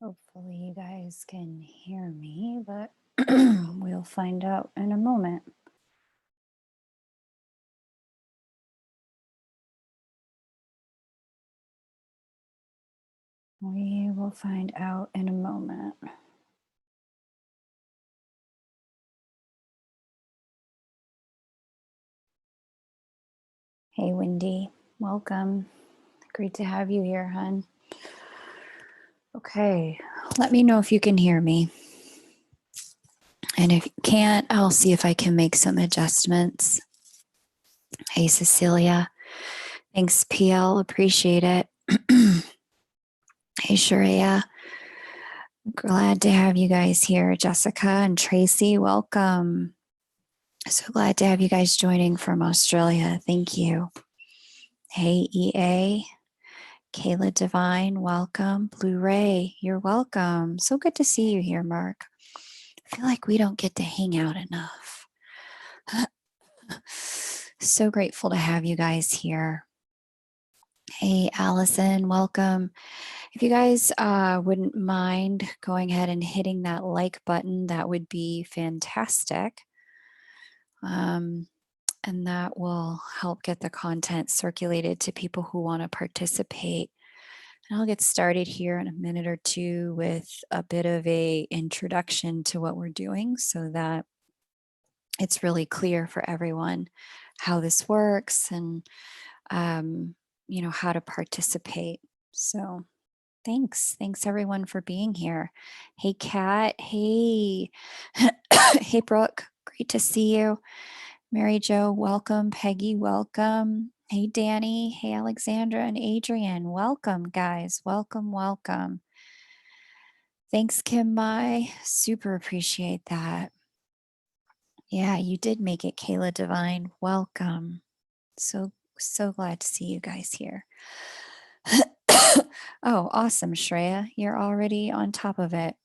Hopefully you guys can hear me, but we'll find out in a moment. We will find out in a moment. Hey, Wendy, welcome. Great to have you here, hon. Okay, let me know if you can hear me. And if you can't, I'll see if I can make some adjustments. Hey, Cecilia. Thanks, PL. Appreciate it. Hey, Sharia. Glad to have you guys here. Jessica and Tracy, welcome. So glad to have you guys joining from Australia. Thank you. Hey, EA. Kayla Divine, welcome. Blu-ray, you're welcome. So good to see you here, Mark. I feel like we don't get to hang out enough. So grateful to have you guys here. Hey, Allison, welcome. If you guys wouldn't mind going ahead and hitting that like button, that would be fantastic. And that will help get the content circulated to people who want to participate. And I'll get started here in a minute or two with a bit of a introduction to what we're doing so that it's really clear for everyone how this works and how to participate. So thanks everyone for being here. Hey, Kat. Hey. Hey, Brooke, great to see you. Mary Jo, welcome. Peggy, welcome. Hey, Danny. Hey, Alexandra and Adrian. Welcome, guys. Welcome. Thanks, Kim Mai. Super appreciate that. Yeah, you did make it, Kayla Divine. Welcome. So glad to see you guys here. Oh, awesome, Shreya. You're already on top of it.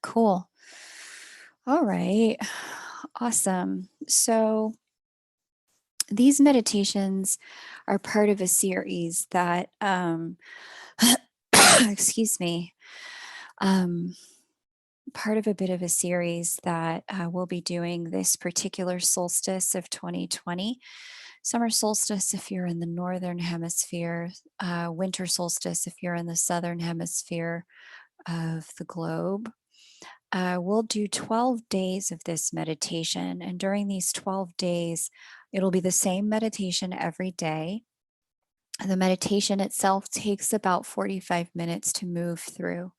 Cool. All right. Awesome. So these meditations are part of a series that, excuse me, part of a bit of a series that we'll be doing this particular solstice of 2020. Summer solstice if you're in the northern hemisphere, winter solstice if you're in the southern hemisphere of the globe. We'll do 12 days of this meditation, and during these 12 days, it'll be the same meditation every day. The meditation itself takes about 45 minutes to move through.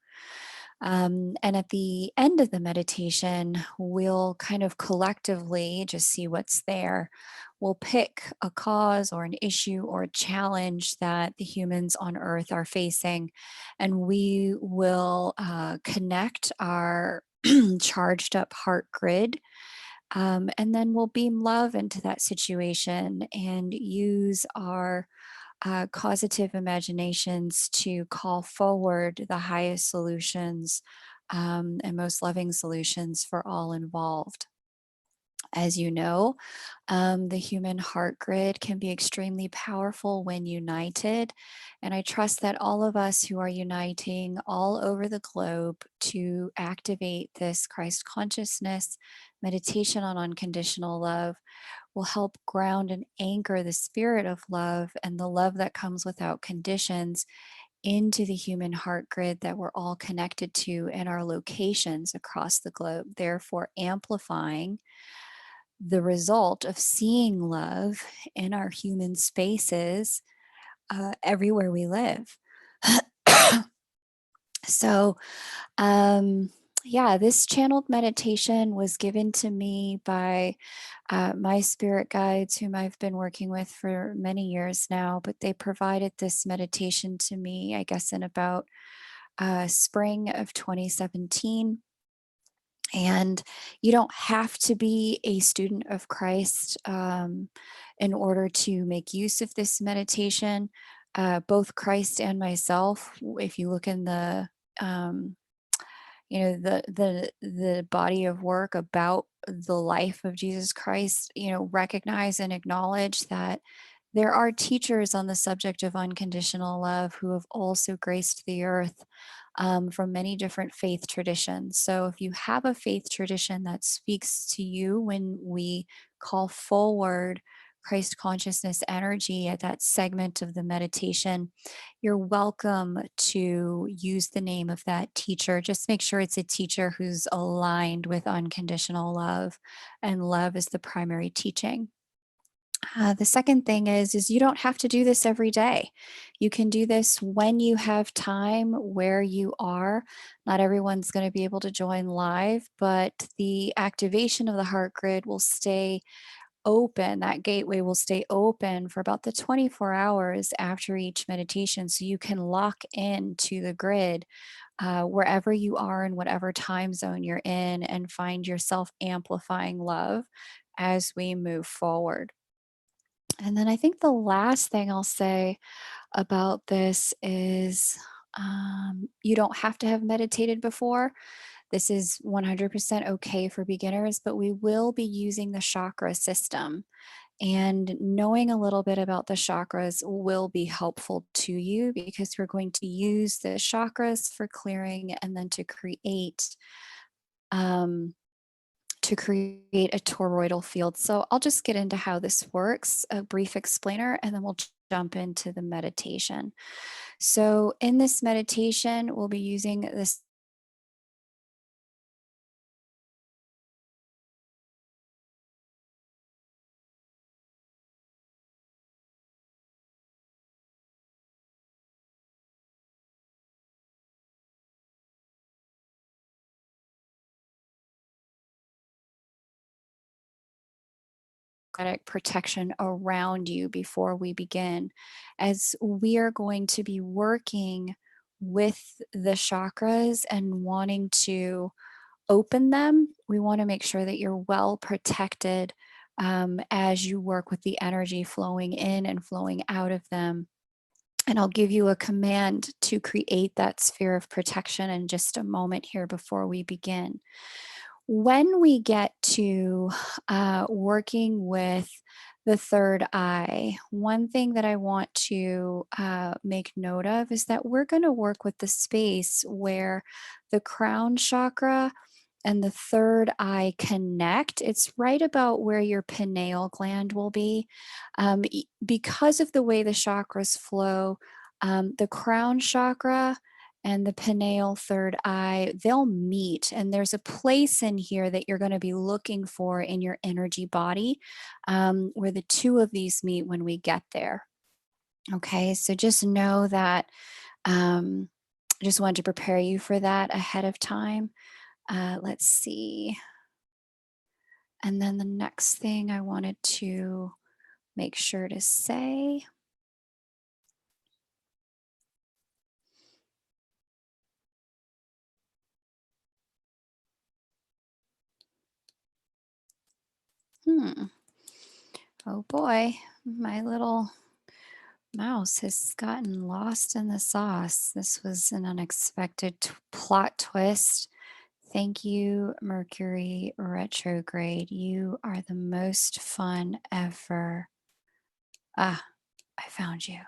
And at the end of the meditation, we'll kind of collectively just see what's there. We'll pick a cause or an issue or a challenge that the humans on Earth are facing, and we will connect our charged up heart grid. And then we'll beam love into that situation and use our causative imaginations to call forward the highest solutions and most loving solutions for all involved. As you know, the human heart grid can be extremely powerful when united. And I trust that all of us who are uniting all over the globe to activate this Christ consciousness meditation on unconditional love will help ground and anchor the spirit of love and the love that comes without conditions into the human heart grid that we're all connected to in our locations across the globe, therefore amplifying the result of seeing love in our human spaces everywhere we live. So, yeah, this channeled meditation was given to me by my spirit guides, whom I've been working with for many years now, but they provided this meditation to me, I guess, in about spring of 2017. And you don't have to be a student of Christ in order to make use of this meditation. Both Christ and myself, if you look in the the body of work about the life of Jesus Christ, recognize and acknowledge that there are teachers on the subject of unconditional love who have also graced the earth from many different faith traditions. So if you have a faith tradition that speaks to you when we call forward Christ consciousness energy at that segment of the meditation, you're welcome to use the name of that teacher. Just make sure it's a teacher who's aligned with unconditional love, and love is the primary teaching. The second thing is you don't have to do this every day. You can do this when you have time, where you are. Not everyone's going to be able to join live, but the activation of the heart grid will stay open. That gateway will stay open for about the 24 hours after each meditation. So you can lock into the grid wherever you are in whatever time zone you're in and find yourself amplifying love as we move forward. And then I think the last thing I'll say about this is you don't have to have meditated before. This is 100% okay for beginners, but we will be using the chakra system. And knowing a little bit about the chakras will be helpful to you because we're going to use the chakras for clearing and then um, to create a toroidal field. So I'll just get into how this works, a brief explainer, and then we'll jump into the meditation. So in this meditation, we'll be using this protection around you before we begin, as we are going to be working with the chakras and wanting to open them. We want to make sure that you're well protected as you work with the energy flowing in and flowing out of them. And I'll give you a command to create that sphere of protection in just a moment here before we begin. When we get to working with the third eye, one thing that I want to make note of is that we're going to work with the space where the crown chakra and the third eye connect. It's right about where your pineal gland will be. Because of the way the chakras flow, the crown chakra and the pineal third eye, they'll meet. And there's a place in here that you're going to be looking for in your energy body where the two of these meet when we get there. Okay, so just know that. I just wanted to prepare you for that ahead of time. Let's see. And then the next thing I wanted to make sure to say. Hmm. Oh boy, my little mouse has gotten lost in the sauce. This was an unexpected plot twist. Thank you, Mercury retrograde. You are the most fun ever. Ah, I found you.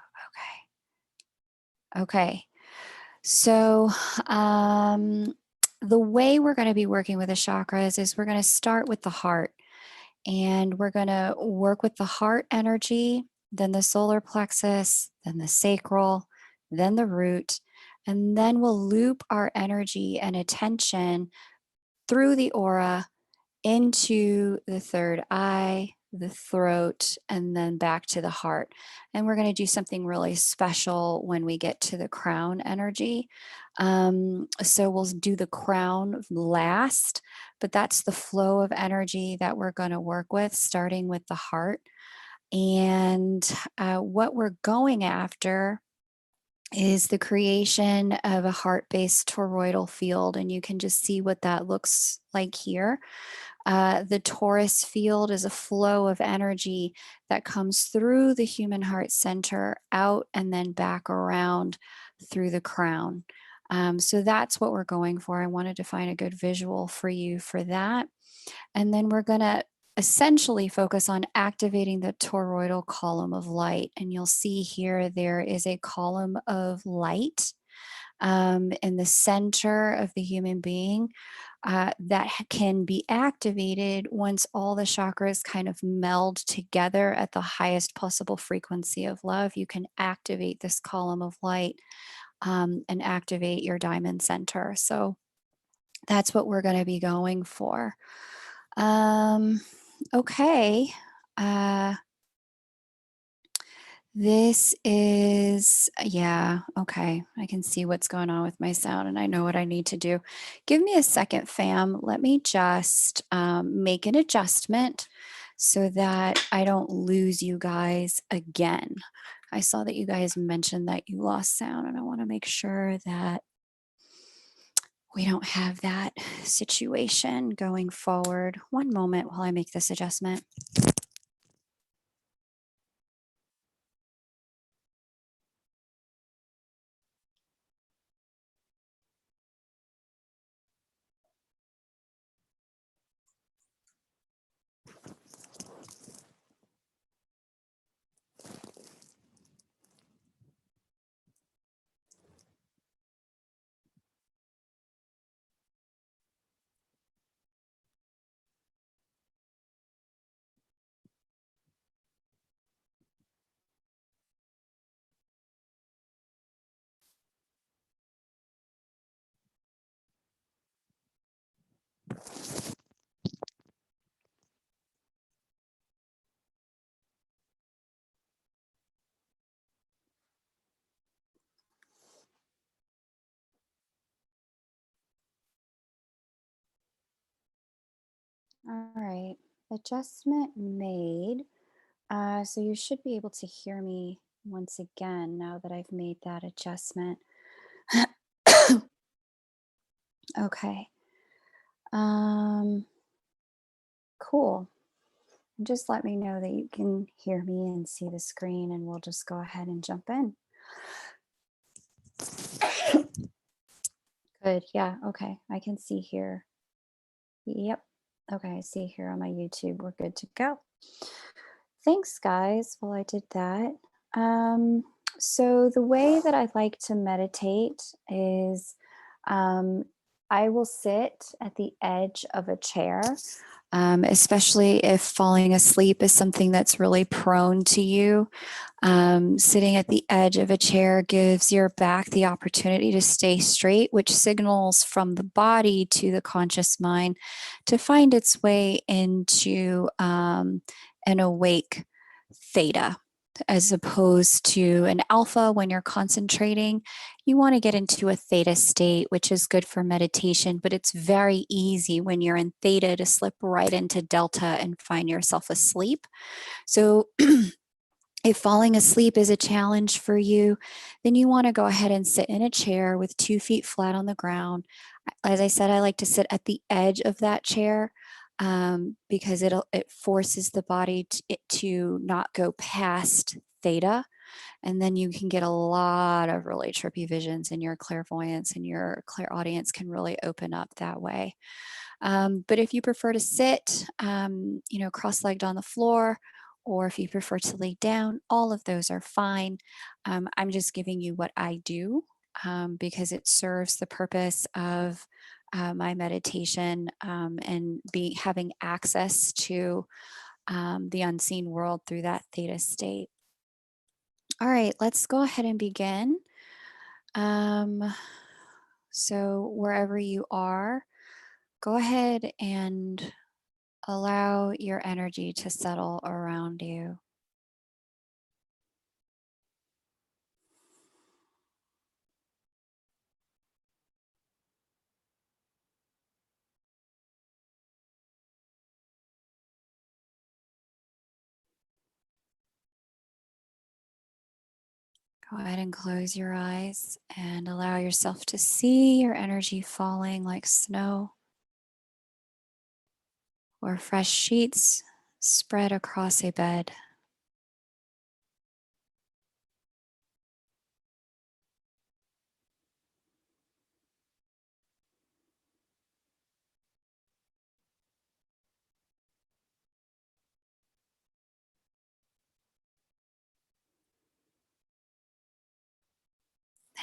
Okay. Okay. So, the way we're going to be working with the chakras is we're going to start with the heart, and we're going to work with the heart energy, then the solar plexus, then the sacral, then the root, and then we'll loop our energy and attention through the aura into the third eye, the throat, and then back to the heart. And we're going to do something really special when we get to the crown energy. So we'll do the crown last, but that's the flow of energy that we're going to work with, starting with the heart. And what we're going after is the creation of a heart-based toroidal field. And you can just see what that looks like here. The torus field is a flow of energy that comes through the human heart center, out, and then back around through the crown. So that's what we're going for. I wanted to find a good visual for you for that. And then we're going to essentially focus on activating the toroidal column of light. And you'll see here there is a column of light in the center of the human being that can be activated once all the chakras kind of meld together at the highest possible frequency of love. You can activate this column of light and activate your diamond center. So that's what we're going to be going for. Okay. Uh, this is, yeah, okay. I can see what's going on with my sound and I know what I need to do. Give me a second, fam. Let me just make an adjustment so that I don't lose you guys again. I saw that you guys mentioned that you lost sound, and I want to make sure that we don't have that situation going forward. One moment while I make this adjustment. All right, adjustment made. So you should be able to hear me once again now that I've made that adjustment. Okay. Um, cool. Just let me know that you can hear me and see the screen, and we'll just go ahead and jump in. Good. Yeah. Okay. I can see here. Yep. Okay. I see here on my YouTube. We're good to go. Thanks, guys. Well, I did that. Um, so, the way that I like to meditate is um, I will sit at the edge of a chair, especially if falling asleep is something that's really prone to you. Sitting at the edge of a chair gives your back the opportunity to stay straight, which signals from the body to the conscious mind to find its way into an awake theta. As opposed to an alpha, when you're concentrating, you want to get into a theta state, which is good for meditation, but it's very easy when you're in theta to slip right into delta and find yourself asleep. So, if falling asleep is a challenge for you, then you want to go ahead and sit in a chair with 2 feet flat on the ground. As I said, I like to sit at the edge of that chair because it forces the body to not go past theta, and then you can get a lot of really trippy visions, and your clairvoyance and your clairaudience can really open up that way. But if you prefer to sit, cross-legged on the floor, or if you prefer to lay down, all of those are fine. I'm just giving you what I do because it serves the purpose of my meditation and having access to the unseen world through that theta state. All right, let's go ahead and begin. So wherever you are, go ahead and allow your energy to settle around you. Go ahead and close your eyes and allow yourself to see your energy falling like snow or fresh sheets spread across a bed.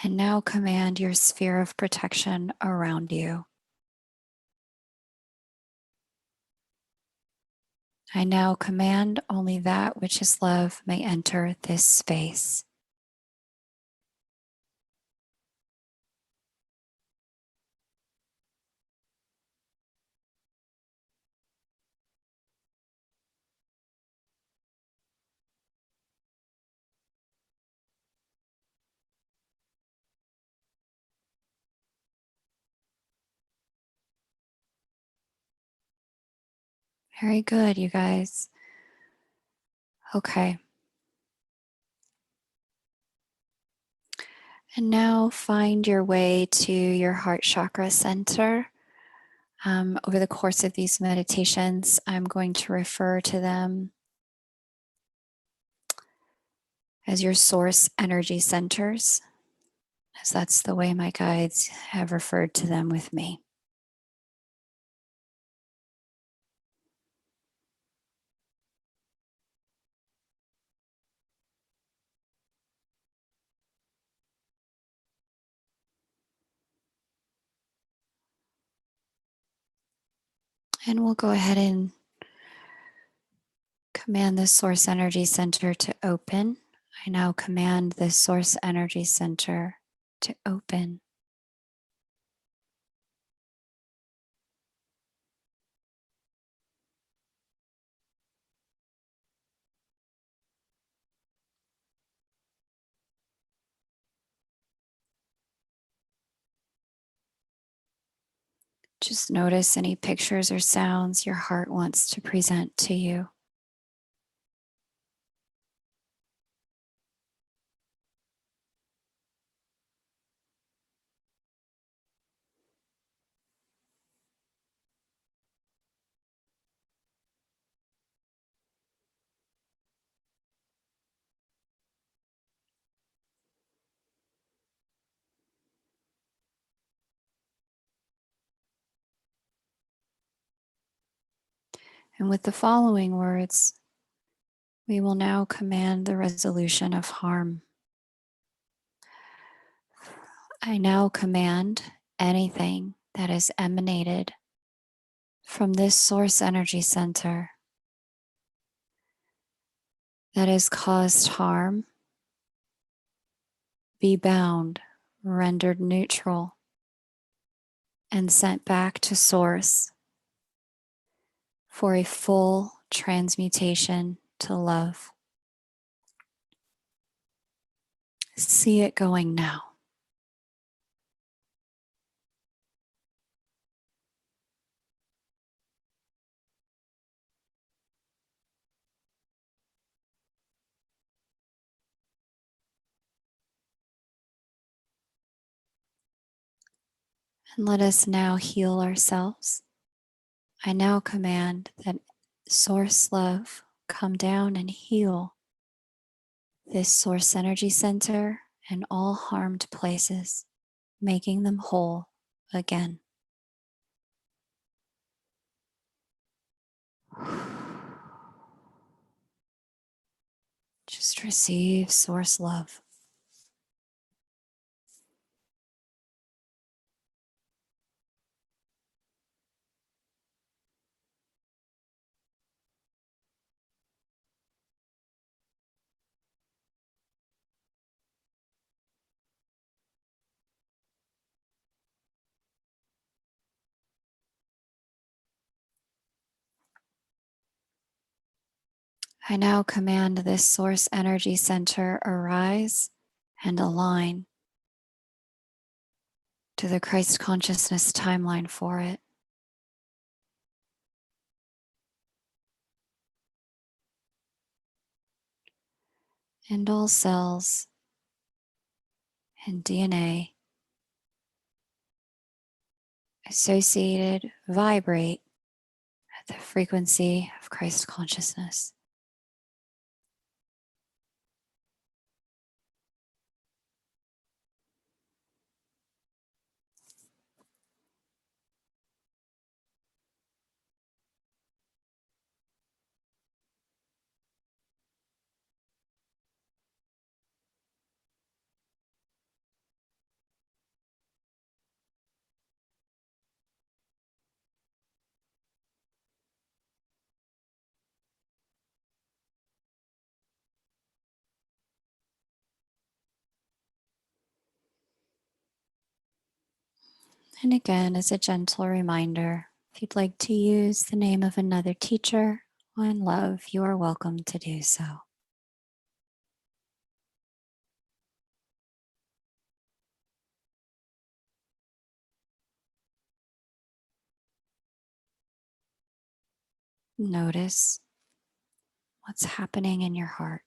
And now command your sphere of protection around you. I now command only that which is love may enter this space. Very good, you guys. Okay. And now find your way to your heart chakra center. Over the course of these meditations, I'm going to refer to them as your source energy centers, as that's the way my guides have referred to them with me. And we'll go ahead and command the source energy center to open. I now command the source energy center to open. Just notice any pictures or sounds your heart wants to present to you. And with the following words, we will now command the resolution of harm. I now command anything that is emanated from this source energy center that has caused harm be bound, rendered neutral, and sent back to source for a full transmutation to love. See it going now. And let us now heal ourselves. I now command that source love come down and heal this source energy center and all harmed places, making them whole again. Just receive source love. I now command this source energy center arise and align to the Christ consciousness timeline for it. And all cells and DNA associated vibrate at the frequency of Christ consciousness. And again, as a gentle reminder, if you'd like to use the name of another teacher on love, you are welcome to do so. Notice what's happening in your heart.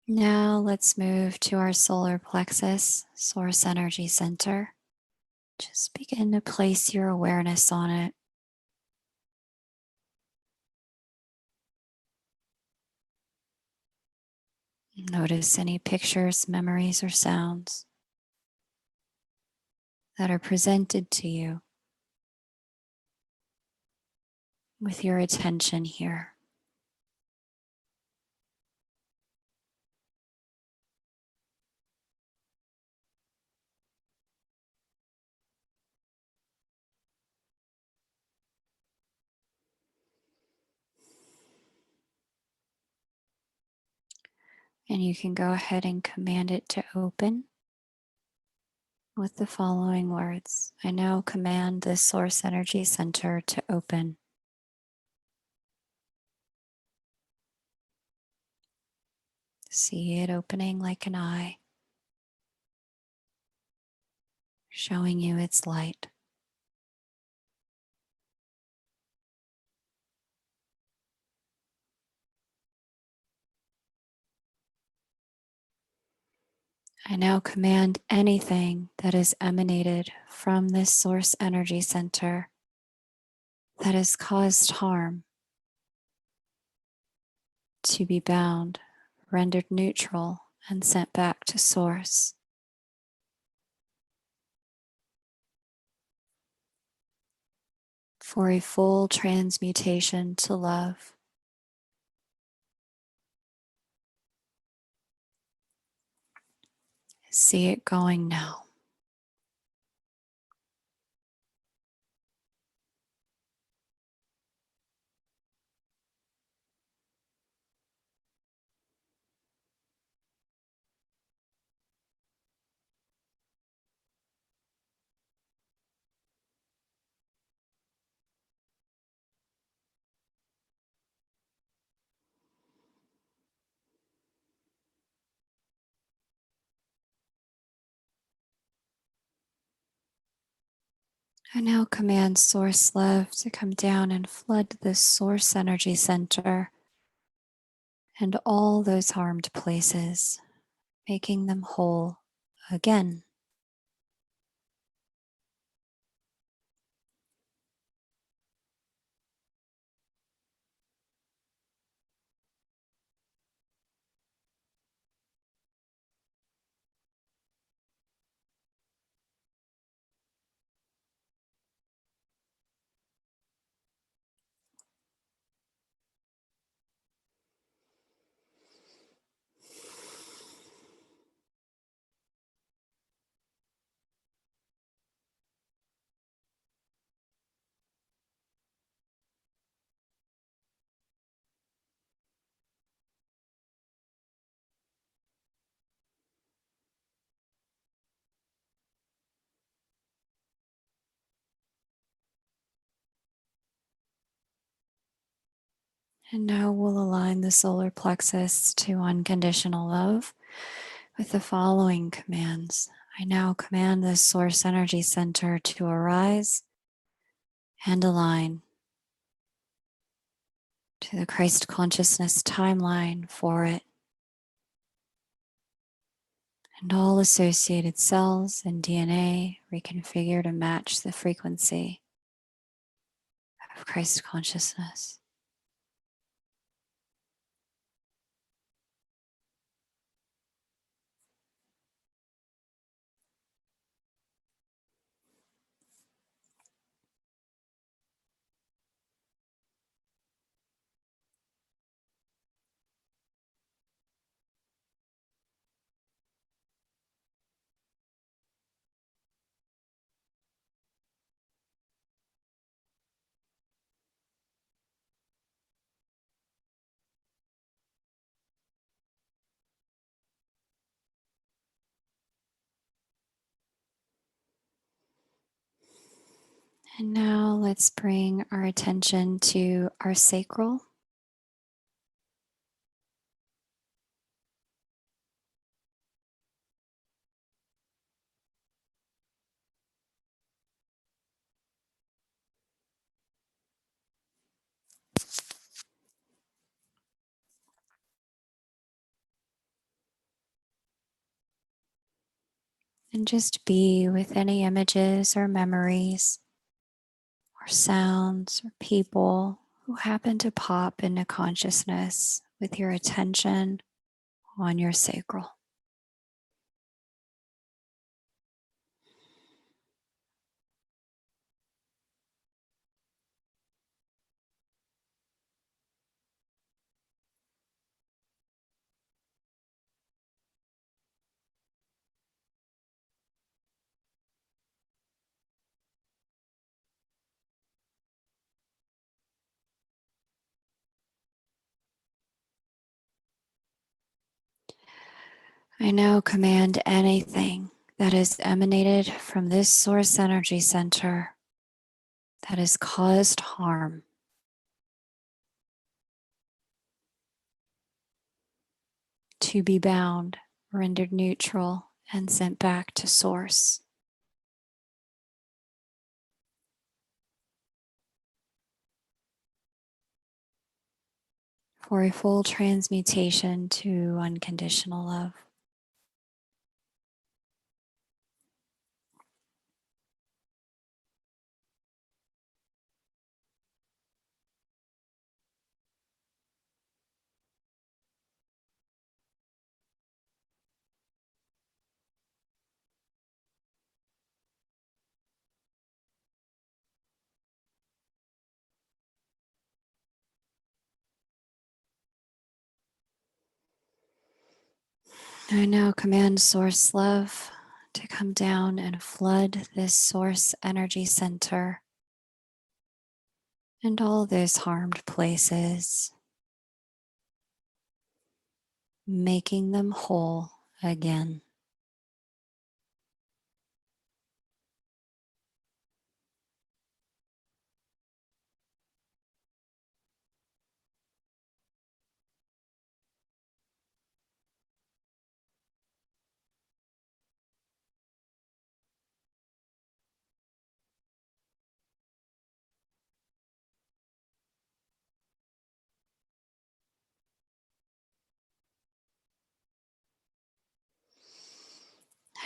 Now let's move to our solar plexus, source energy center. Just begin to place your awareness on it. Notice any pictures, memories, or sounds that are presented to you with your attention here. And you can go ahead and command it to open with the following words. I now command this source energy center to open. See it opening like an eye, showing you its light. I now command anything that is emanated from this source energy center that has caused harm to be bound, rendered neutral, and sent back to source. For a full transmutation to love. See it going now. I now command source love to come down and flood this source energy center and all those harmed places, making them whole again. And now we'll align the solar plexus to unconditional love with the following commands. I now command this source energy center to arise and align to the Christ consciousness timeline for it, and all associated cells and DNA reconfigure to match the frequency of Christ consciousness. And now let's bring our attention to our sacral. And just be with any images or memories or sounds or people who happen to pop into consciousness with your attention on your sacral. I now command anything that is emanated from this source energy center that has caused harm to be bound, rendered neutral, and sent back to source for a full transmutation to unconditional love. I now command source love to come down and flood this source energy center and all those harmed places, making them whole again.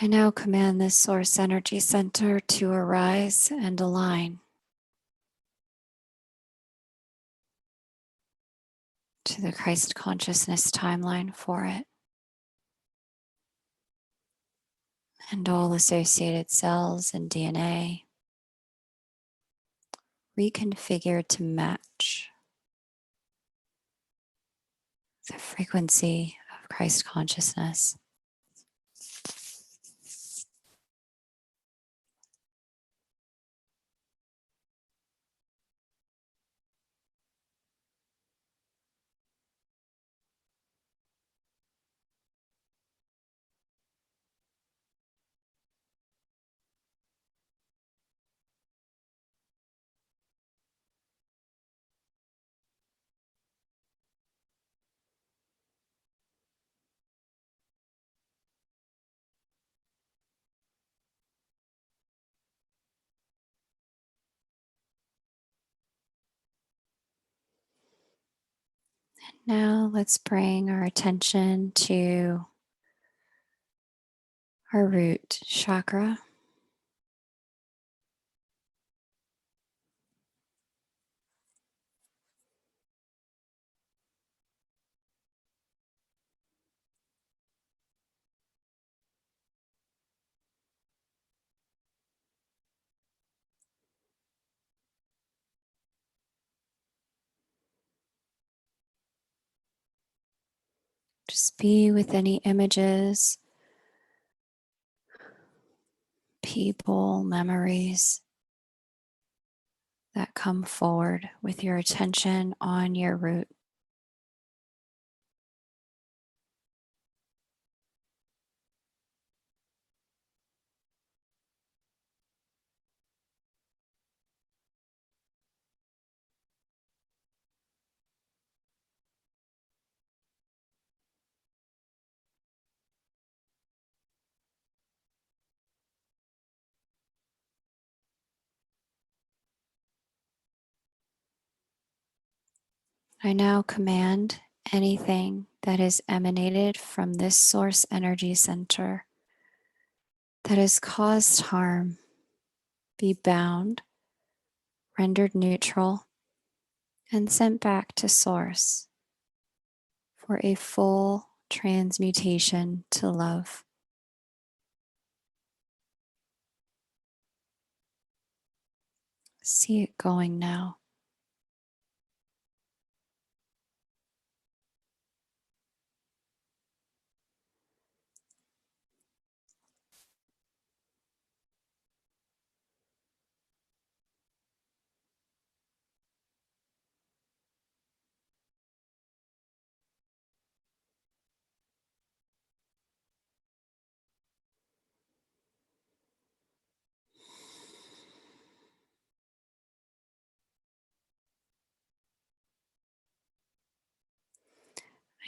I now command this source energy center to arise and align to the Christ consciousness timeline for it, and all associated cells and DNA reconfigured to match the frequency of Christ consciousness. Now let's bring our attention to our root chakra. Just be with any images, people, memories that come forward with your attention on your root. I now command anything that is emanated from this source energy center that has caused harm be bound, rendered neutral, and sent back to source for a full transmutation to love. See it going now.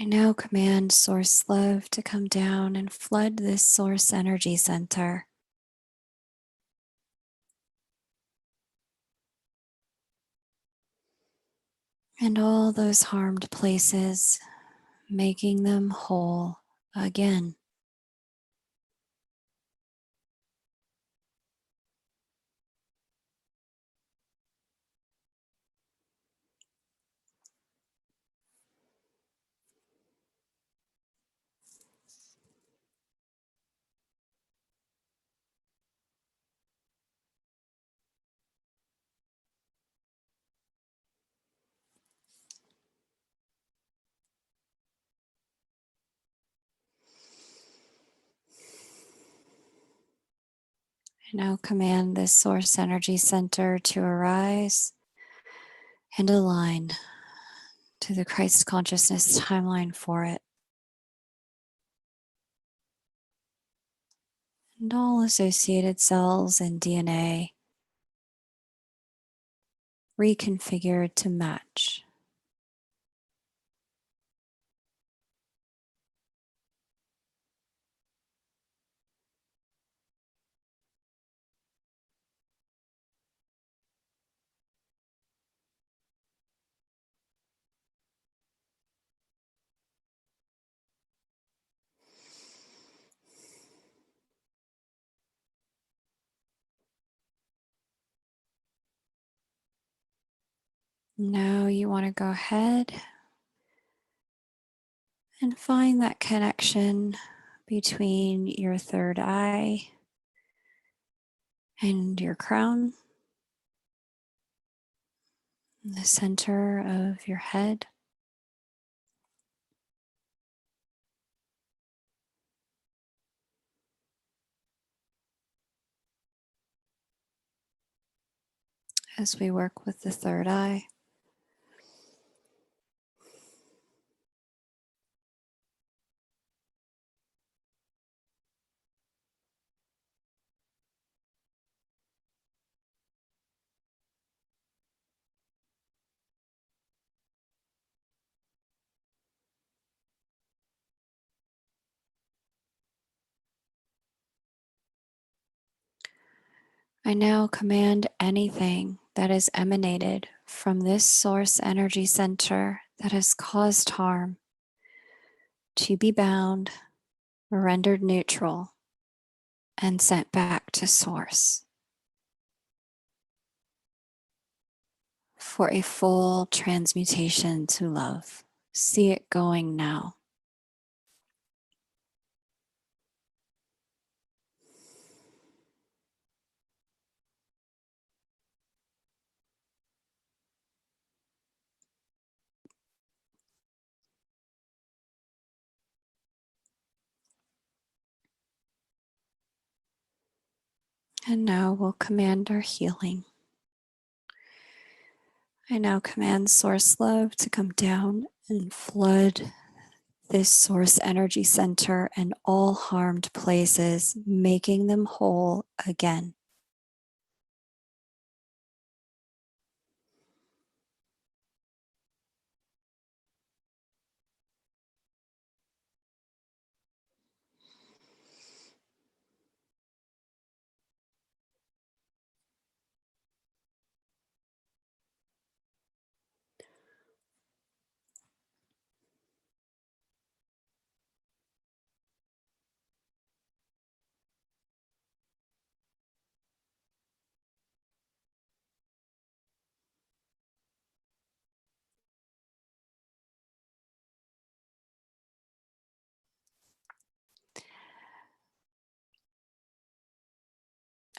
I now command source love to come down and flood this source energy center. And all those harmed places, making them whole again. I now command this source energy center to arise and align to the Christ consciousness timeline for it. And all associated cells and DNA reconfigured to match. Now you want to go ahead and find that connection between your third eye and your crown, the center of your head. As we work with the third eye, I now command anything that is emanated from this source energy center that has caused harm to be bound, rendered neutral, and sent back to source for a full transmutation to love. See it going now. And now we'll command our healing. I now command source love to come down and flood this source energy center and all harmed places, making them whole again.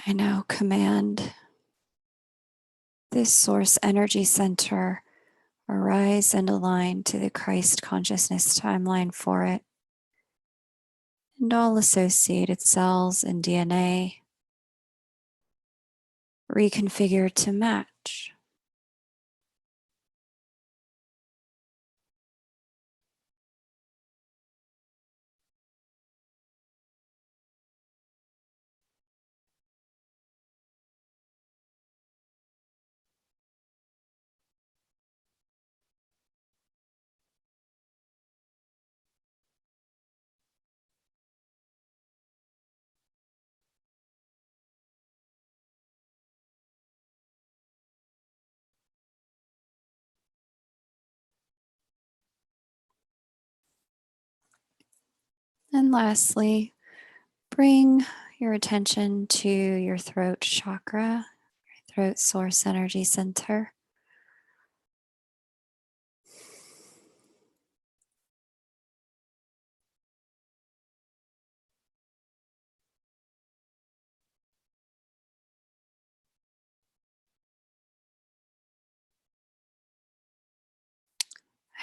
I now command this source energy center arise and align to the Christ consciousness timeline for it, and all associated cells and DNA reconfigure to match. And lastly, bring your attention to your throat chakra, throat source energy center.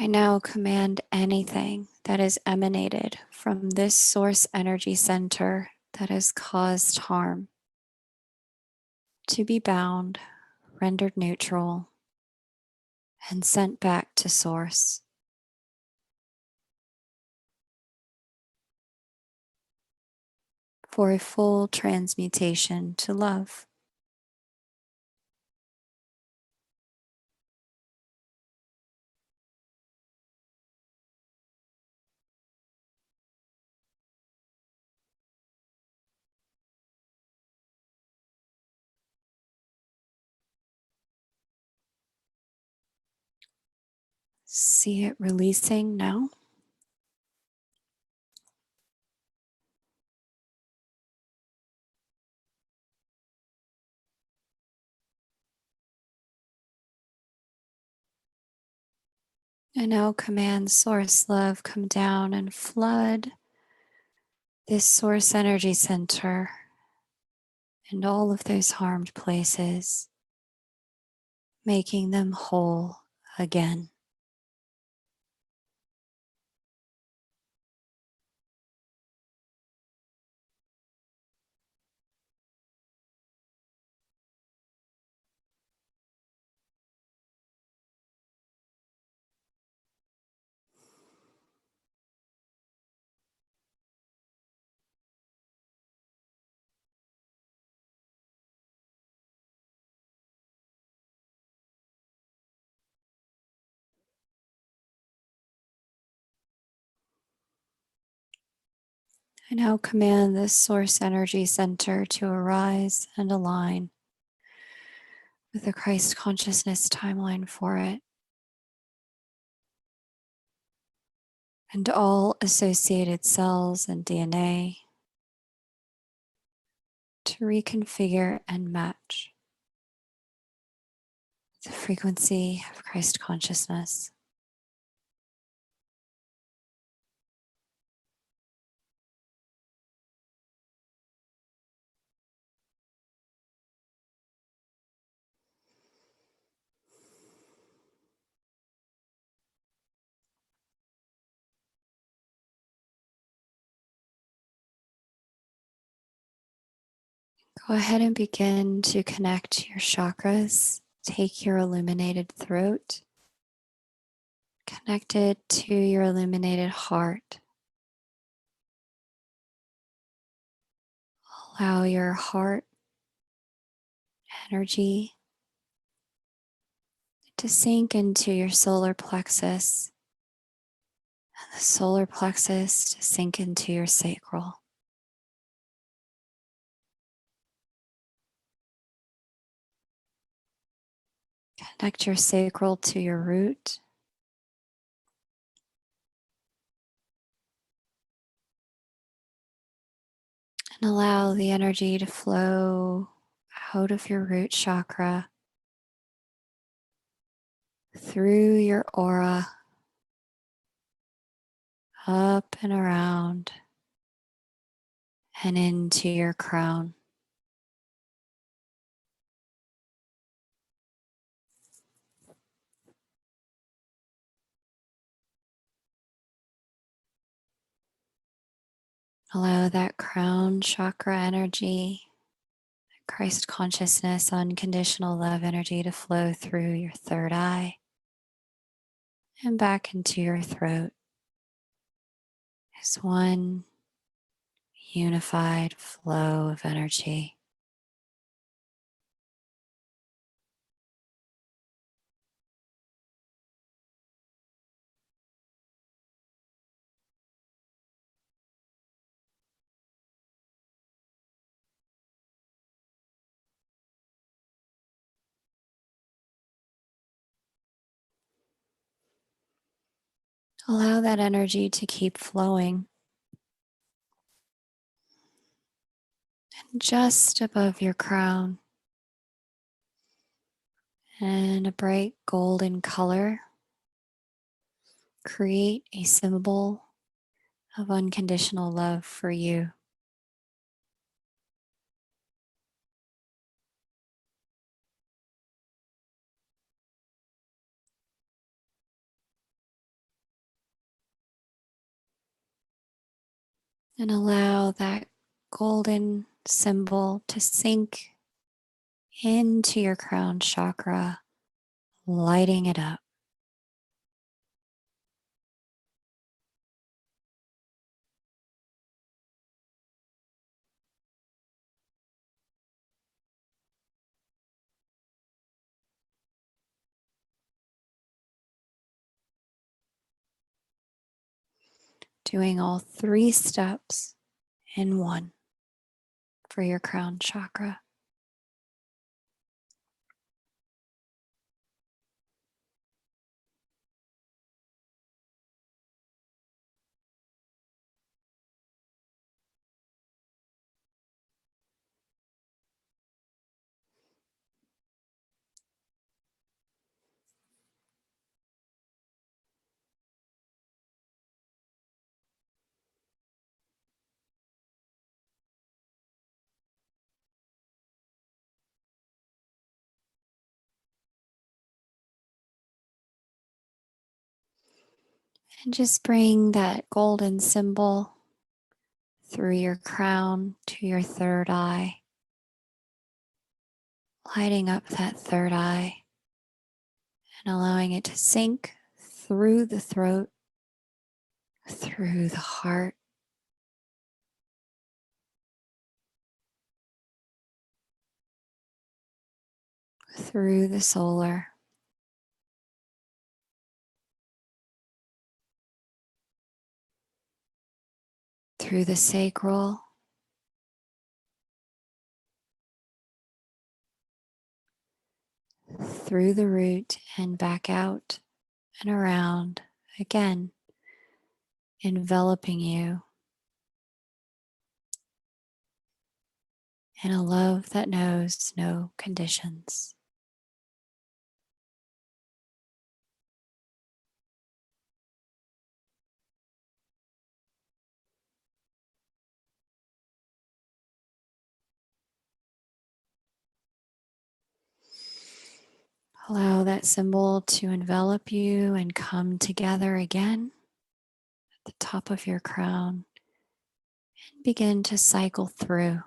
I now command anything that is emanated from this source energy center that has caused harm to be bound, rendered neutral, and sent back to source for a full transmutation to love. See it releasing now. I now command source love come down and flood this source energy center and all of those harmed places, making them whole again. I now command this source energy center to arise and align with the Christ consciousness timeline for it, and all associated cells and DNA to reconfigure and match the frequency of Christ consciousness. Go ahead and begin to connect your chakras. Take your illuminated throat, connect it to your illuminated heart. Allow your heart energy to sink into your solar plexus, and the solar plexus to sink into your sacral. Connect your sacral to your root. And allow the energy to flow out of your root chakra, through your aura, up and around, and into your crown. Allow that crown chakra energy, Christ consciousness, unconditional love energy to flow through your third eye and back into your throat as one unified flow of energy. Allow that energy to keep flowing. And just above your crown, and a bright golden color, create a symbol of unconditional love for you. And allow that golden symbol to sink into your crown chakra, lighting it up. Doing all 3 steps in one for your crown chakra. And just bring that golden symbol through your crown to your third eye, lighting up that third eye and allowing it to sink through the throat, through the heart, through the solar, through the sacral, through the root, and back out and around again, enveloping you in a love that knows no conditions. Allow that symbol to envelop you and come together again at the top of your crown and begin to cycle through,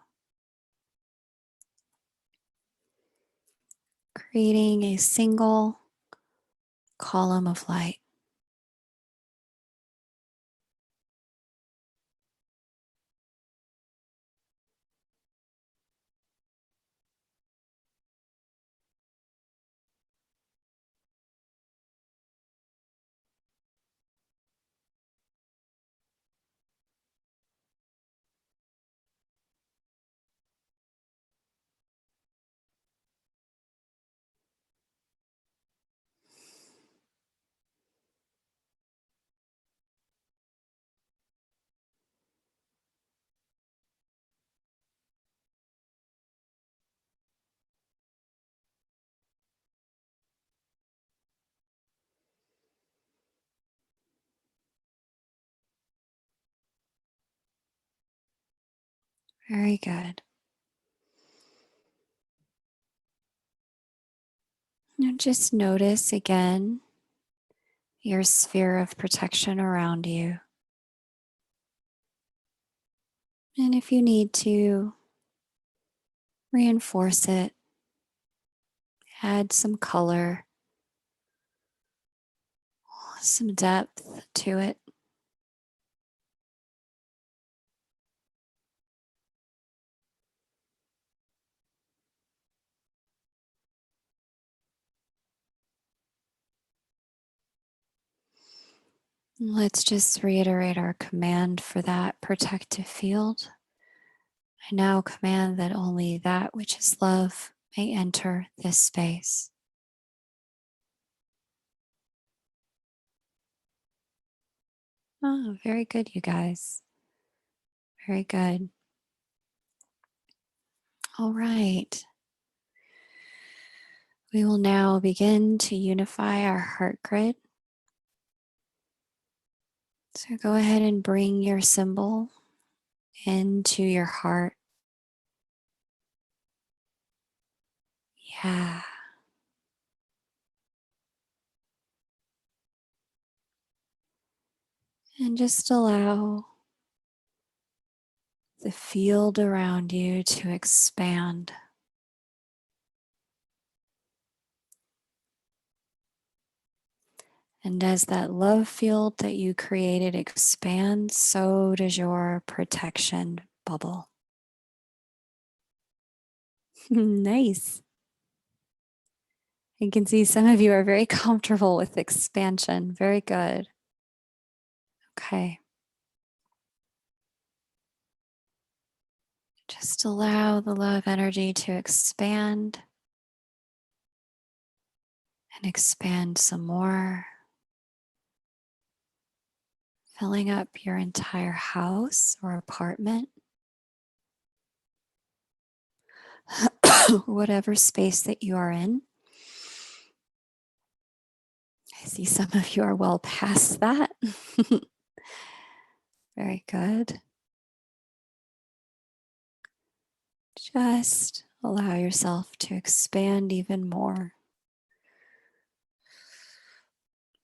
creating a single column of light. Very good. Now just notice again your sphere of protection around you. And if you need to, reinforce it, add some color, some depth to it. Let's just reiterate our command for that protective field. I now command that only that which is love may enter this space. Oh, very good, you guys. Very good. All right. We will now begin to unify our heart grid. So go ahead and bring your symbol into your heart. Yeah. And just allow the field around you to expand. And as that love field that you created expands, so does your protection bubble. Nice. I can see some of you are very comfortable with expansion. Very good. Okay. Just allow the love energy to expand and expand some more, filling up your entire house or apartment, whatever space that you are in. I see some of you are well past that. Very good. Just allow yourself to expand even more,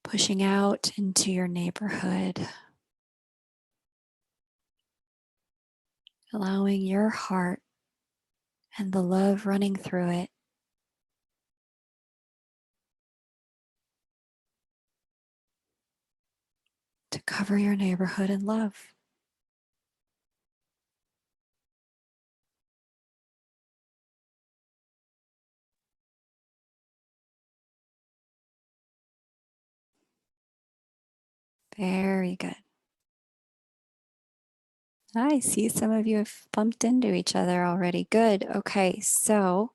pushing out into your neighborhood, allowing your heart and the love running through it to cover your neighborhood in love. Very good. I see some of you have bumped into each other already. Good. Okay, so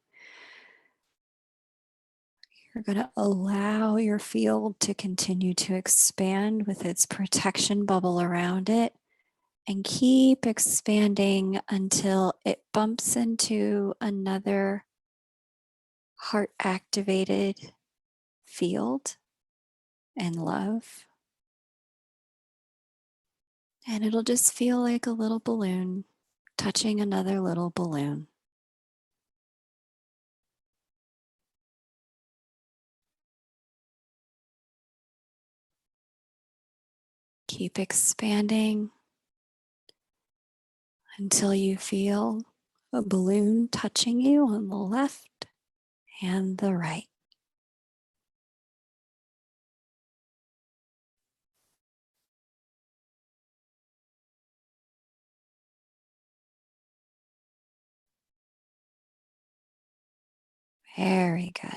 you're going to allow your field to continue to expand with its protection bubble around it and keep expanding until it bumps into another heart activated field and love. And it'll just feel like a little balloon touching another little balloon. Keep expanding until you feel a balloon touching you on the left and the right. Very good.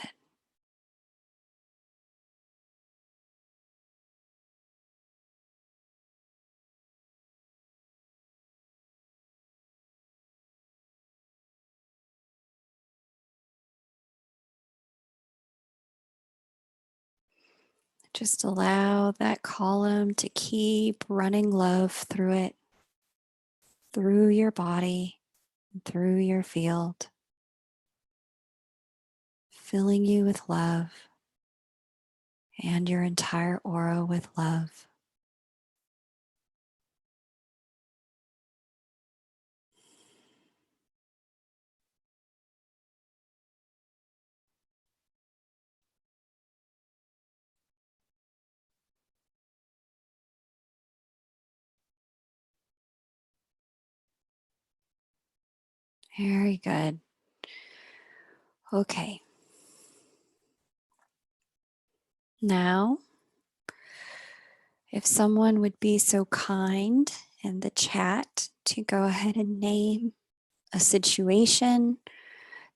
Just allow that column to keep running love through it, through your body, through your field, filling you with love and your entire aura with love. Very good. Okay. Now, if someone would be so kind in the chat to go ahead and name a situation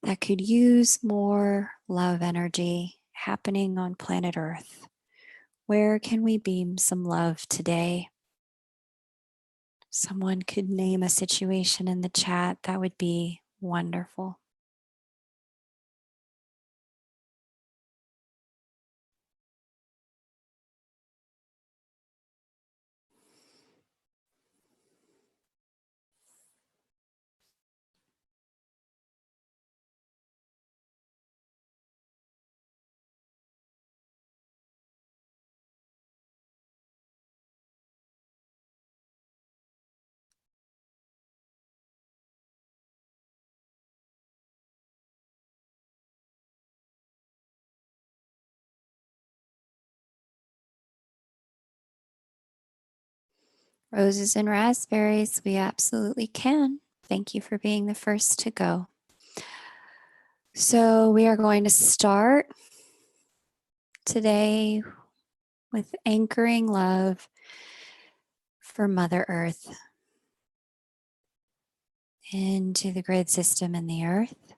that could use more love energy happening on planet Earth. Where can we beam some love today? Someone could name a situation in the chat, that would be wonderful. Roses and raspberries, we absolutely can. Thank you for being the first to go. So, we are going to start today with anchoring love for Mother Earth into the grid system and the earth.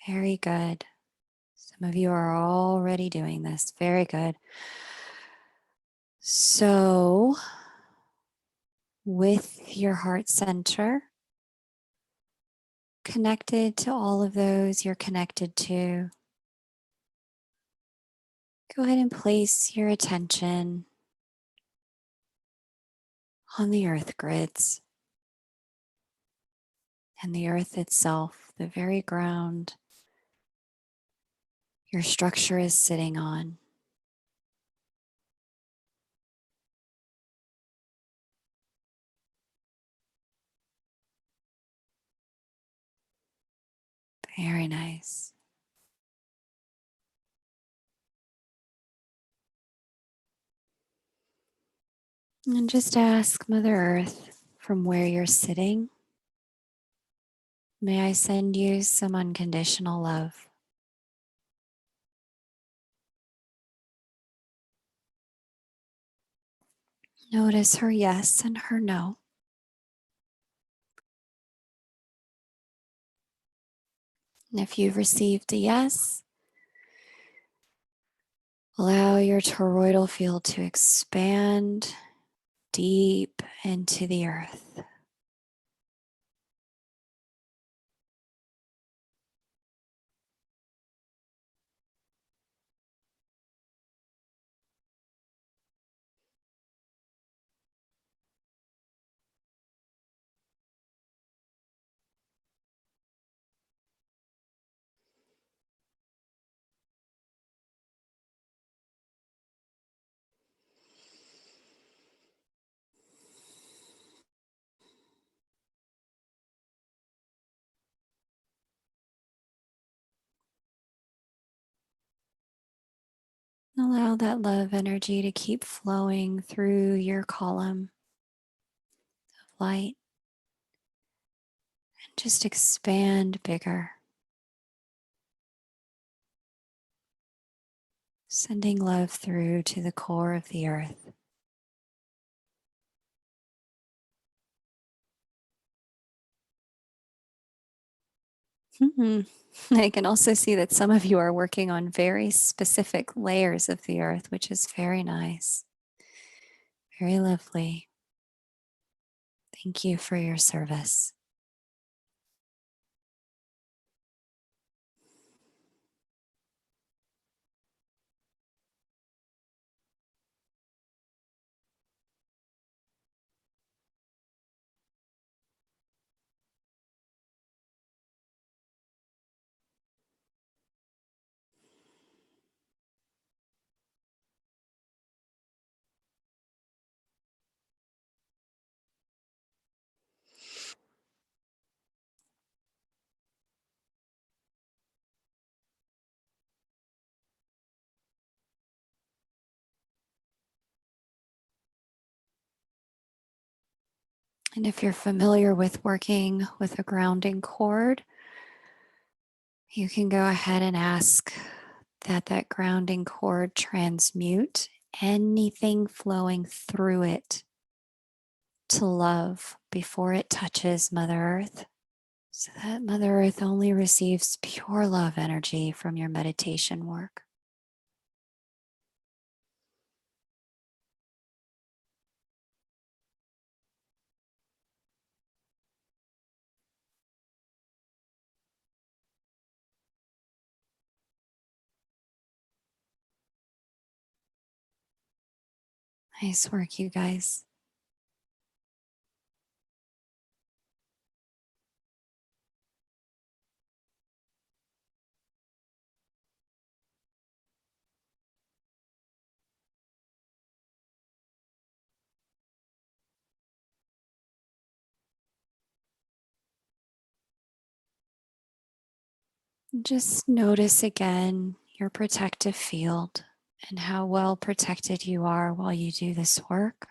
Very good. Some of you are already doing this. Very good. So, with your heart center connected to all of those you're connected to, go ahead and place your attention on the earth grids and the earth itself, the very ground your structure is sitting on. Very nice. And just ask Mother Earth from where you're sitting, may I send you some unconditional love? Notice her yes and her no. And if you've received a yes, allow your toroidal field to expand deep into the earth. Allow that love energy to keep flowing through your column of light and just expand bigger, sending love through to the core of the earth. I can also see that some of you are working on very specific layers of the earth, which is very nice. Very lovely. Thank you for your service. And if you're familiar with working with a grounding cord, you can go ahead and ask that that grounding cord transmute anything flowing through it to love before it touches Mother Earth, so that Mother Earth only receives pure love energy from your meditation work. Nice work, you guys. Just notice again your protective field and how well protected you are while you do this work.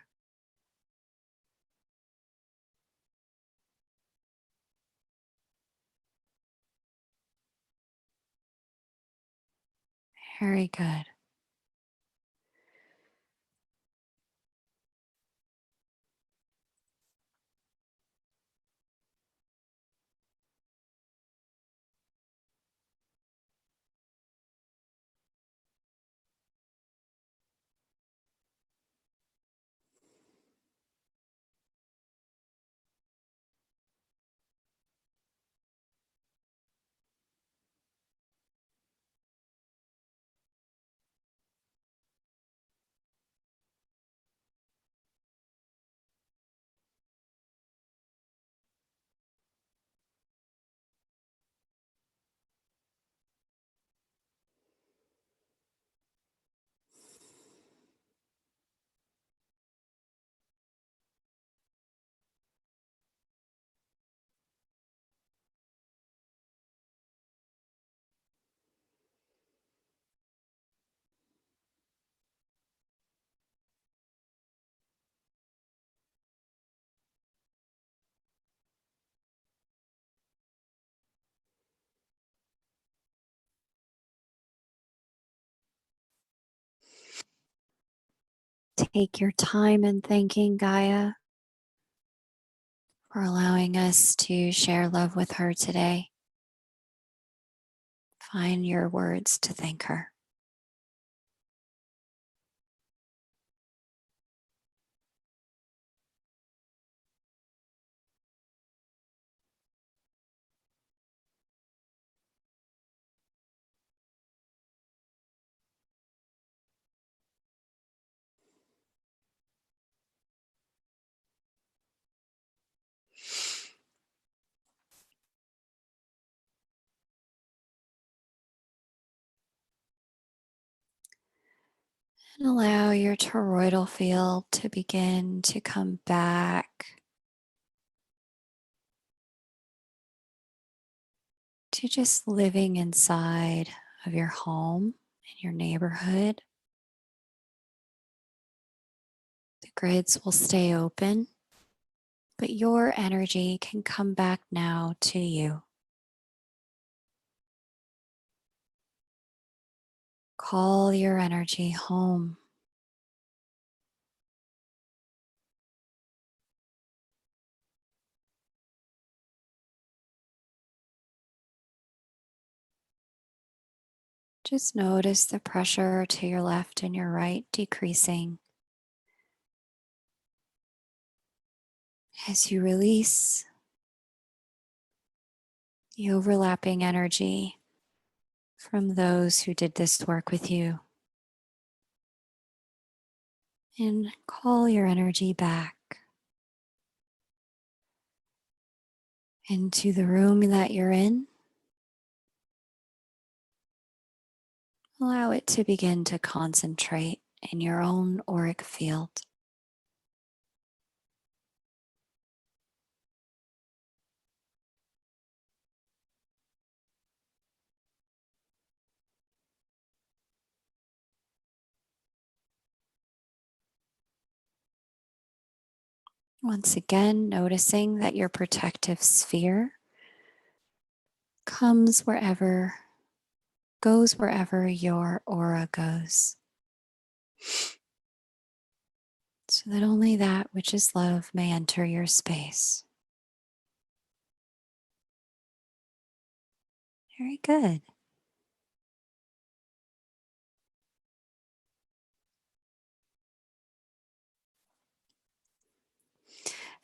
Very good. Take your time in thanking Gaia for allowing us to share love with her today. Find your words to thank her. And allow your toroidal field to begin to come back to just living inside of your home, in your neighborhood. The grids will stay open, but your energy can come back now to you. Call your energy home. Just notice the pressure to your left and your right decreasing as you release the overlapping energy from those who did this work with you. And call your energy back into the room that you're in. Allow it to begin to concentrate in your own auric field. Once again, noticing that your protective sphere comes wherever, goes wherever your aura goes, so that only that which is love may enter your space. Very good.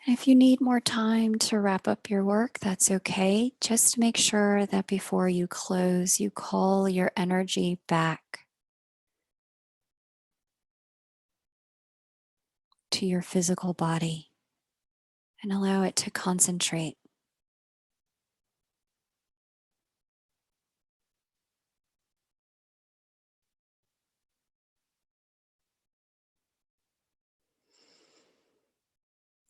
And if you need more time to wrap up your work, that's okay. Just make sure that before you close, you call your energy back to your physical body and allow it to concentrate.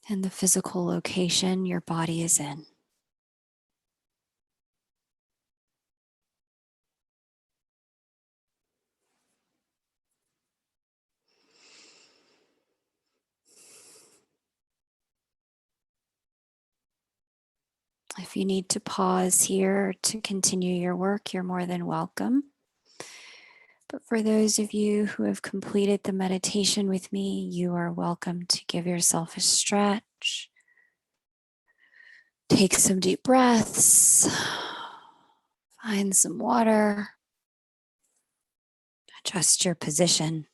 And the physical location your body is in. If you need to pause here to continue your work, you're more than welcome. But for those of you who have completed the meditation with me, you are welcome to give yourself a stretch. Take some deep breaths. Find some water. Adjust your position.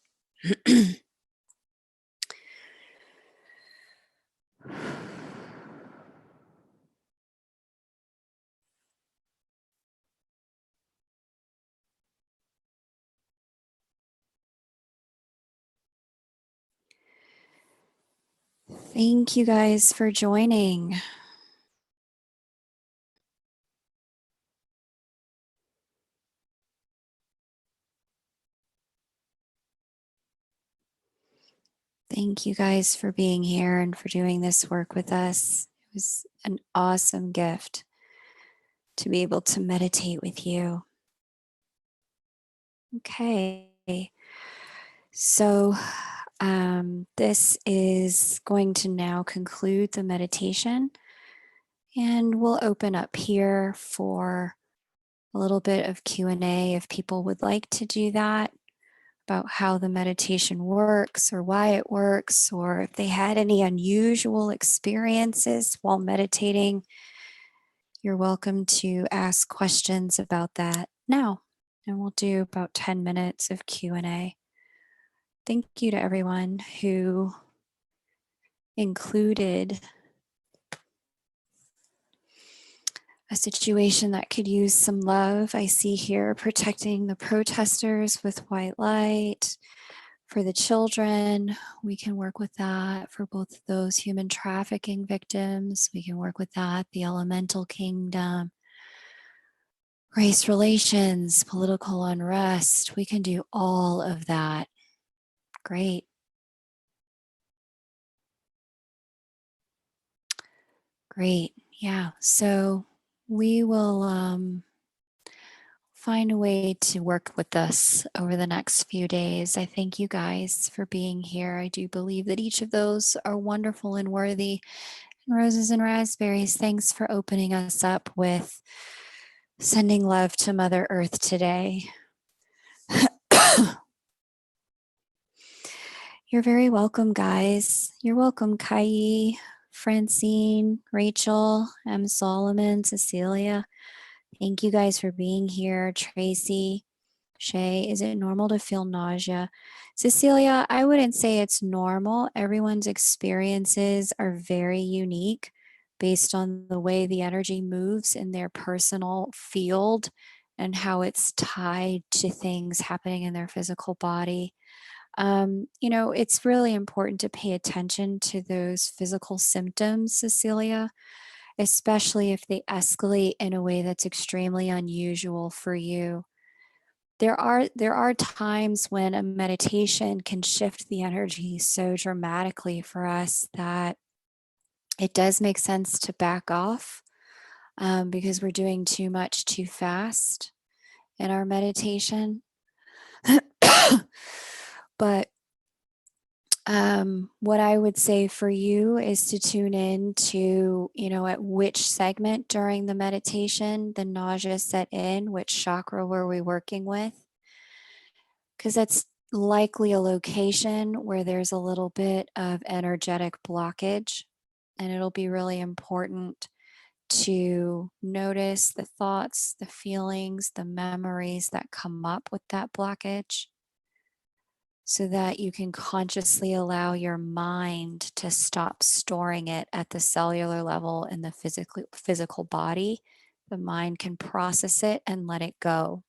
Thank you guys for joining. Thank you guys for being here and for doing this work with us. It was an awesome gift to be able to meditate with you. Okay. So this is going to now conclude the meditation, and we'll open up here for a little bit of Q&A if people would like to do that, about how the meditation works or why it works, or if they had any unusual experiences while meditating. You're welcome to ask questions about that now, and we'll do about 10 minutes of Q&A. Thank you to everyone who included a situation that could use some love. I see here protecting the protesters with white light. For the children, we can work with that. For both of those human trafficking victims, we can work with that. The elemental kingdom, race relations, political unrest, we can do all of that. Great. Great. Yeah. So we will find a way to work with this over the next few days. I thank you guys for being here. I do believe that each of those are wonderful and worthy. And roses and raspberries, thanks for opening us up with sending love to Mother Earth today. You're very welcome, guys. You're welcome, Kai, Francine, Rachel, M. Solomon, Cecilia. Thank you guys for being here. Tracy, Shay, is it normal to feel nausea? Cecilia, I wouldn't say it's normal. Everyone's experiences are very unique based on the way the energy moves in their personal field and how it's tied to things happening in their physical body. It's really important to pay attention to those physical symptoms, Cecilia, especially if they escalate in a way that's extremely unusual for you. There are times when a meditation can shift the energy so dramatically for us that it does make sense to back off, because we're doing too much too fast in our meditation. But What I would say for you is to tune in to, at which segment during the meditation the nausea set in, which chakra were we working with? Because that's likely a location where there's a little bit of energetic blockage. And it'll be really important to notice the thoughts, the feelings, the memories that come up with that blockage so that you can consciously allow your mind to stop storing it at the cellular level in the physical body. The mind can process it and let it go.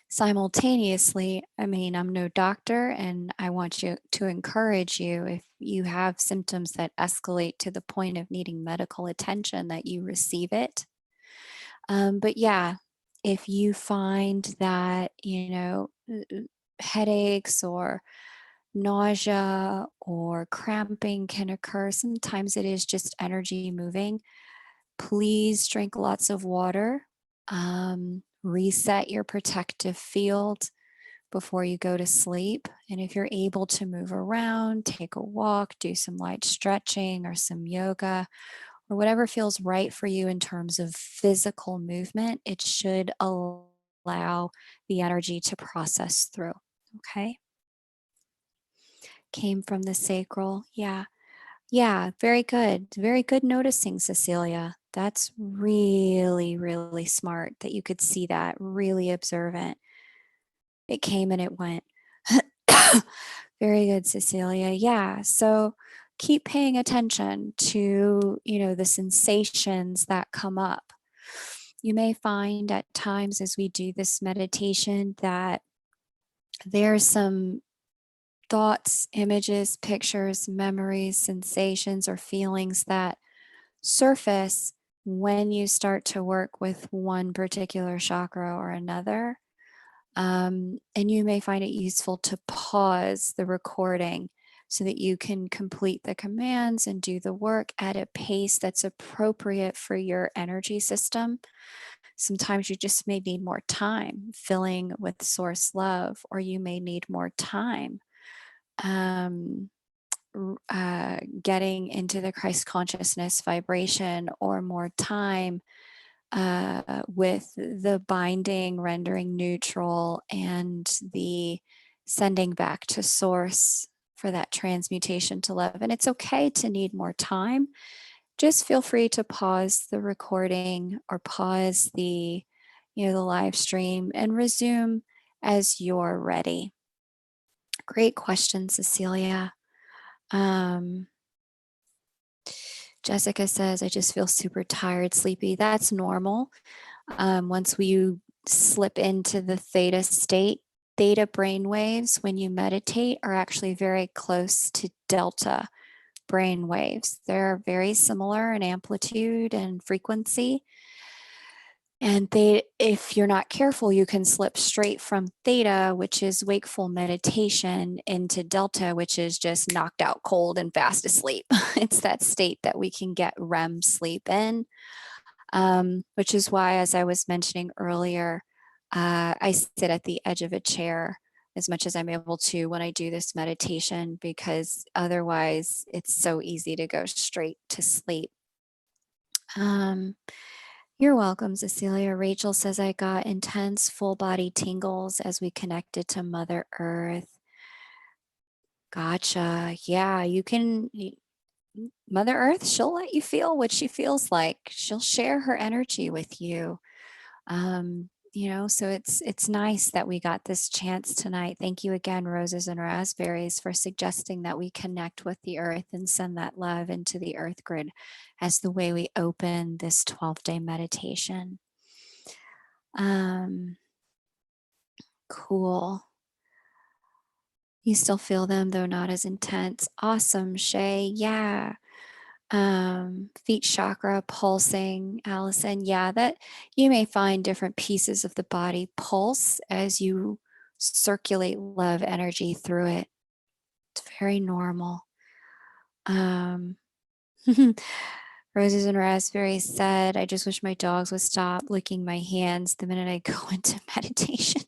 Simultaneously, I'm no doctor, and I want to encourage you, if you have symptoms that escalate to the point of needing medical attention, that you receive it. But yeah, if you find that, headaches or nausea or cramping can occur, sometimes it is just energy moving. Please drink lots of water. Reset your protective field before you go to sleep. And if you're able to move around, take a walk, do some light stretching or some yoga, or whatever feels right for you in terms of physical movement, it should allow the energy to process through. Okay. Came from the sacral. Yeah. Yeah. Very good. Very good noticing, Cecilia. That's really, really smart that you could see that, really observant. It came and it went. Very good, Cecilia. Yeah. So keep paying attention to, the sensations that come up. You may find at times as we do this meditation that there's some thoughts, images, pictures, memories, sensations, or feelings that surface when you start to work with one particular chakra or another. And you may find it useful to pause the recording so that you can complete the commands and do the work at a pace that's appropriate for your energy system. Sometimes you just may need more time filling with source love, or you may need more time um, getting into the Christ consciousness vibration, or more time with the binding, rendering neutral, and the sending back to source for that transmutation to love. And it's okay to need more time. Just feel free to pause the recording or pause the live stream and resume as you're ready. Great question, Cecilia. Jessica says, I just feel super tired, sleepy. That's normal. Once you slip into the theta state, theta brain waves when you meditate are actually very close to delta brain waves. They're very similar in amplitude and frequency. And if you're not careful, you can slip straight from theta, which is wakeful meditation, into delta, which is just knocked out cold and fast asleep. It's that state that we can get REM sleep in, which is why, as I was mentioning earlier, I sit at the edge of a chair as much as I'm able to when I do this meditation, because otherwise it's so easy to go straight to sleep. You're welcome, Cecilia. Rachel says, I got intense full body tingles as we connected to Mother Earth. Gotcha. Yeah, Mother Earth, she'll let you feel what she feels like. She'll share her energy with you. So it's nice that we got this chance tonight. Thank you again, Roses and Raspberries, for suggesting that we connect with the earth and send that love into the earth grid as the way we open this 12-day meditation. Cool. You still feel them, though not as intense. Awesome, Shay. Yeah. Feet chakra pulsing, Allison. Yeah, that you may find different pieces of the body pulse as you circulate love energy through it. It's very normal. Roses and Raspberries said, I just wish my dogs would stop licking my hands the minute I go into meditation.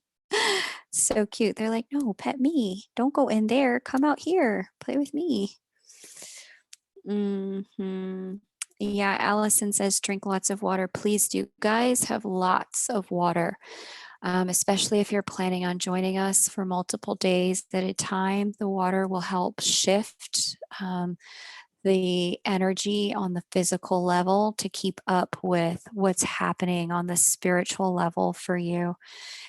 So cute. They're like, "No, pet me. Don't go in there. Come out here. Play with me." Yeah, Allison says, "Drink lots of water. Please do. Guys, have lots of water, especially if you're planning on joining us for multiple days at a time. The water will help shift the energy on the physical level to keep up with what's happening on the spiritual level for you.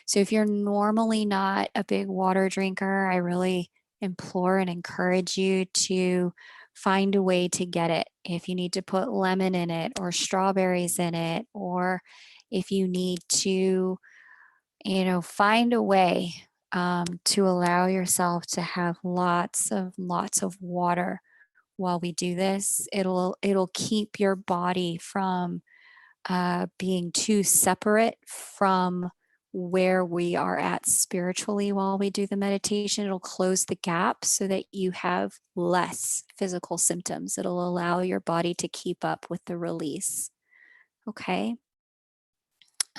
So if you're normally not a big water drinker, I really implore and encourage you to find a way to get it. If you need to put lemon in it or strawberries in it, or if you need to, find a way to allow yourself to have lots of water while we do this, it'll keep your body from being too separate from where we are at spiritually while we do the meditation. It'll close the gap so that you have less physical symptoms. It'll allow your body to keep up with the release. Okay.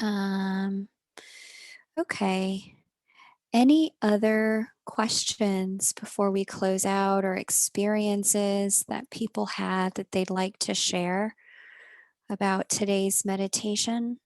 Um, okay. Any other questions before we close out, or experiences that people had that they'd like to share about today's meditation?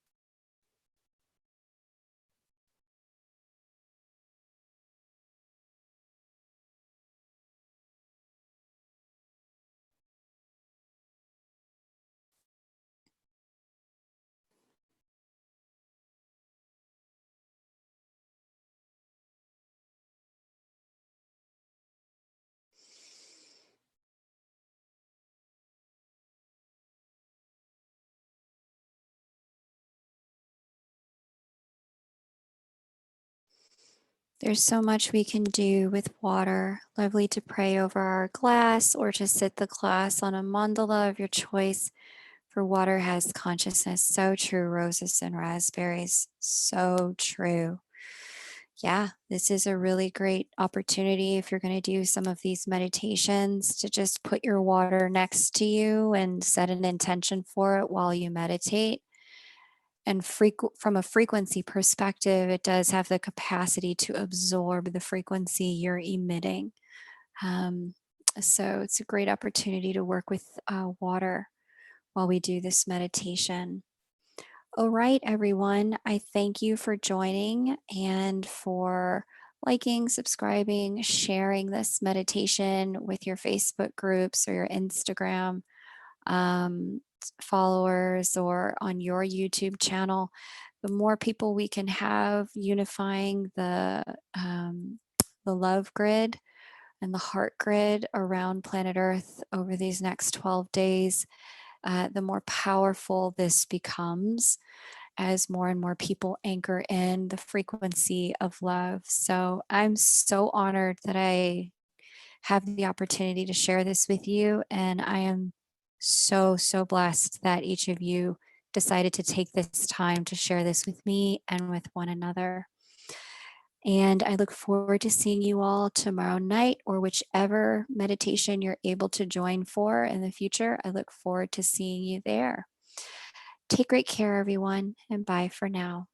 There's so much we can do with water. Lovely to pray over our glass or to sit the glass on a mandala of your choice, for water has consciousness. So true, roses and raspberries. So true. Yeah, this is a really great opportunity if you're going to do some of these meditations to just put your water next to you and set an intention for it while you meditate. And from a frequency perspective, it does have the capacity to absorb the frequency you're emitting. Um, so it's a great opportunity to work with water while we do this meditation. All right, everyone. I thank you for joining and for liking, subscribing, sharing this meditation with your Facebook groups or your Instagram followers, or on your YouTube channel. The more people we can have unifying the love grid and the heart grid around planet Earth over these next 12 days, the more powerful this becomes as more and more people anchor in the frequency of love. So I'm so honored that I have the opportunity to share this with you. And I am so blessed that each of you decided to take this time to share this with me and with one another. And I look forward to seeing you all tomorrow night, or whichever meditation you're able to join for in the future. I look forward to seeing you there. Take great care, everyone, and bye for now.